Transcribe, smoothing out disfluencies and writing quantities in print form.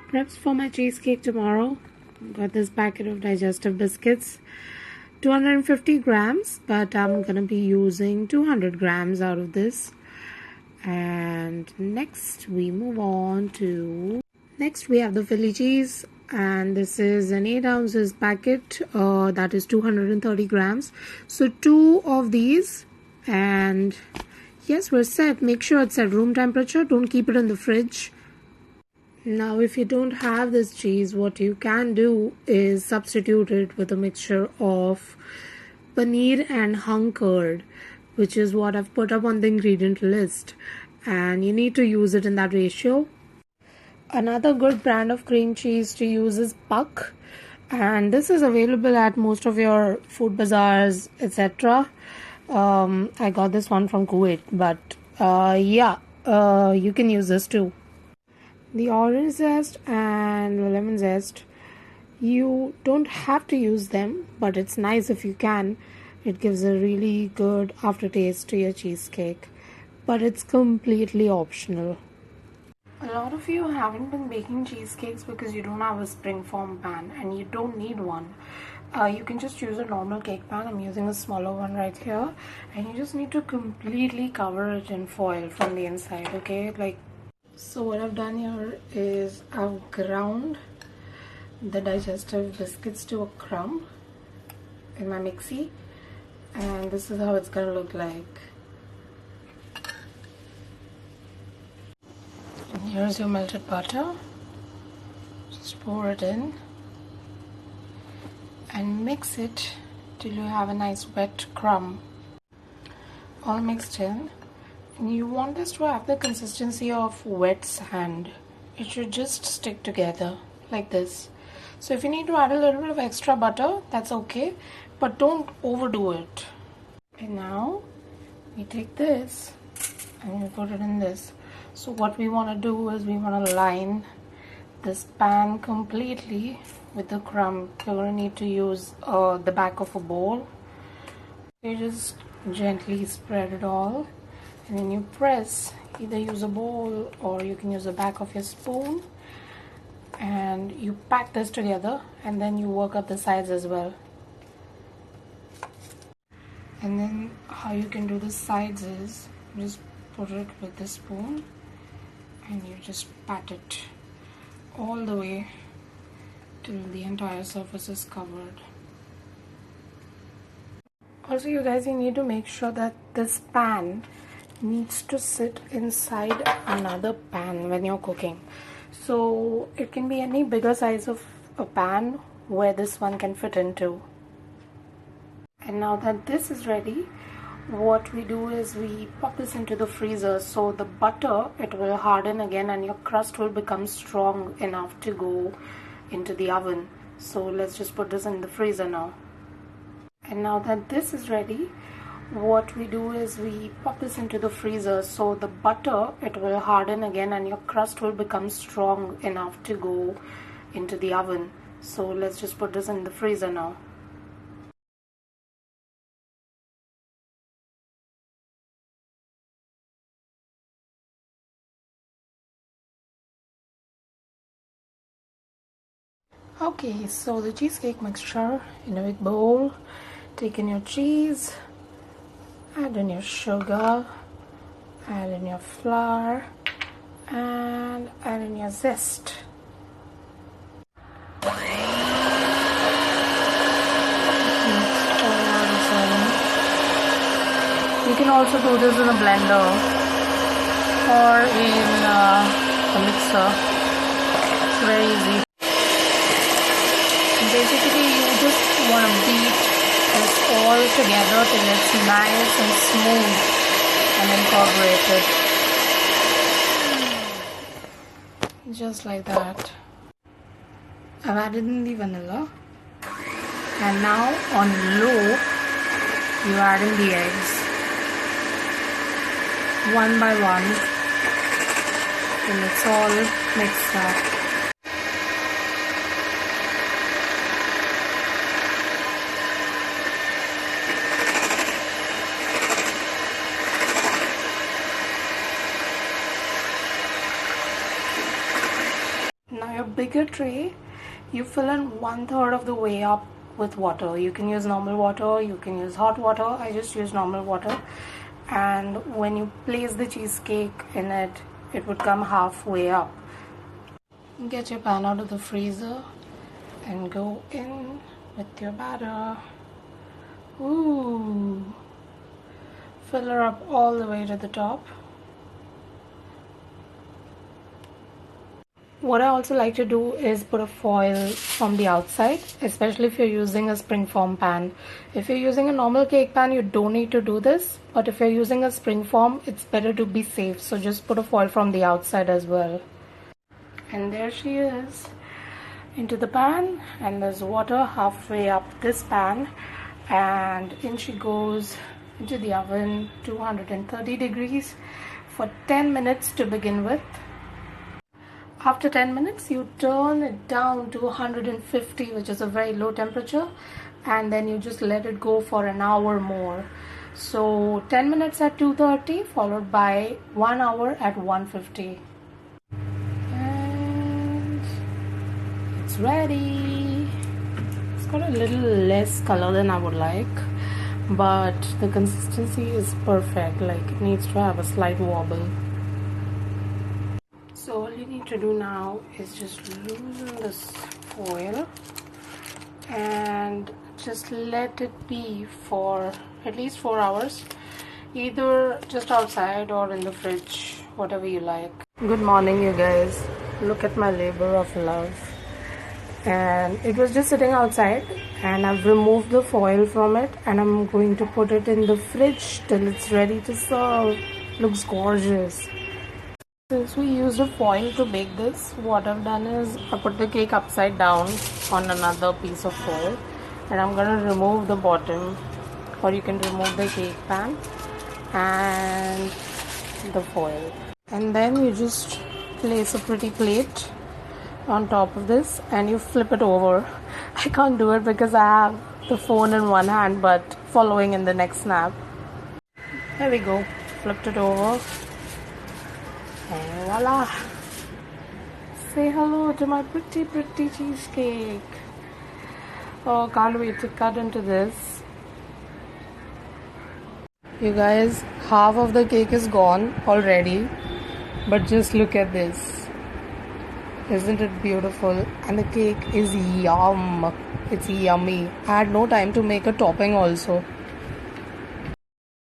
preps for my cheesecake tomorrow. Got this packet of Digestive biscuits, 250 grams, but I'm gonna be using 200 grams out of this. And next we have the Philly cheese, and this is an 8 ounces packet, that is 230 grams. So 2 of these, and yes, we're set. Make sure it's at room temperature. Don't keep it in the fridge. Now, if you don't have this cheese, what you can do is substitute it with a mixture of paneer and hung curd, which is what I've put up on the ingredient list, and you need to use it in that ratio. Another good brand of cream cheese to use is Puck, and this is available at most of your food bazaars, etc. I got this one from Kuwait, but you can use this too. The orange zest and the lemon zest, you don't have to use them, but it's nice if you can. It gives a really good aftertaste to your cheesecake, but it's completely optional. A lot of you haven't been baking cheesecakes because you don't have a springform pan, and you don't need one. You can just use a normal cake pan. I'm using a smaller one right here, and you just need to completely cover it in foil from the inside, okay? So what I've done here is I've ground the Digestive biscuits to a crumb in my mixie, and this is how it's gonna look like. And here's your melted butter. Just pour it in and mix it till you have a nice wet crumb all mixed in. And you want this to have the consistency of wet sand. It should just stick together like this. So if you need to add a little bit of extra butter, that's okay, but don't overdo it. And now we take this and we put it in this. So what we want to do is we want to line this pan completely with the crumb. You're going to need to use the back of a bowl. You just gently spread it all, and then you press. Either use a bowl or you can use the back of your spoon, and you pack this together, and then you work up the sides as well. And then how you can do the sides is just put it with the spoon and you just pat it all the way till the entire surface is covered. Also, you guys, you need to make sure that this pan needs to sit inside another pan when you're cooking. So it can be any bigger size of a pan where this one can fit into. And now that this is ready, what we do is we pop this into the freezer. So the butter, it will harden again and your crust will become strong enough to go into the oven. So let's just put this in the freezer now. And now that this is ready, what we do is we pop this into the freezer. So the butter, it will harden again and your crust will become strong enough to go into the oven. So let's just put this in the freezer now. Okay, so the cheesecake mixture in a big bowl. Take in your cheese, add in your sugar, add in your flour, and add in your zest. Mix all this in. You can also do this in a blender or in a mixer. It's very easy. Basically, you just want to beat this all together till it's nice and smooth and incorporated. Just like that. I've added in the vanilla, and now on low you add in the eggs one by one till it's all mixed up. Now your bigger tray, you fill in 1/3 of the way up with water. You can use normal water, you can use hot water. I just use normal water. And when you place the cheesecake in it, it would come halfway up. Get your pan out of the freezer and go in with your batter. Ooh. Fill her up all the way to the top. What I also like to do is put a foil from the outside, especially if you're using a springform pan. If you're using a normal cake pan, you don't need to do this, but if you're using a springform, it's better to be safe, so just put a foil from the outside as well. And there she is into the pan, and there's water halfway up this pan, and in she goes into the oven, 230 degrees for 10 minutes to begin with. After 10 minutes, you turn it down to 150, which is a very low temperature, and then you just let it go for an hour more. So 10 minutes at 230 followed by 1 hour at 150. And it's ready. It's got a little less color than I would like, but the consistency is perfect. Like, it needs to have a slight wobble. So all you need to do now is just loosen this foil and just let it be for at least 4 hours, either just outside or in the fridge, whatever you like. Good morning, you guys. Look at my labor of love. And it was just sitting outside, and I've removed the foil from it, and I'm going to put it in the fridge till it's ready to serve. Looks gorgeous. Since we used a foil to bake this, what I've done is I put the cake upside down on another piece of foil, and I'm gonna remove the bottom, or you can remove the cake pan and the foil, and then you just place a pretty plate on top of this and you flip it over. I can't do it because I have the phone in one hand but following in the next snap. There we go, flipped it over. And voila! Say hello to my pretty cheesecake. Oh, can't wait to cut into this. You guys, half of the cake is gone already, but just look at this. Isn't it beautiful? And the cake is yum. It's yummy. I had no time to make a topping also.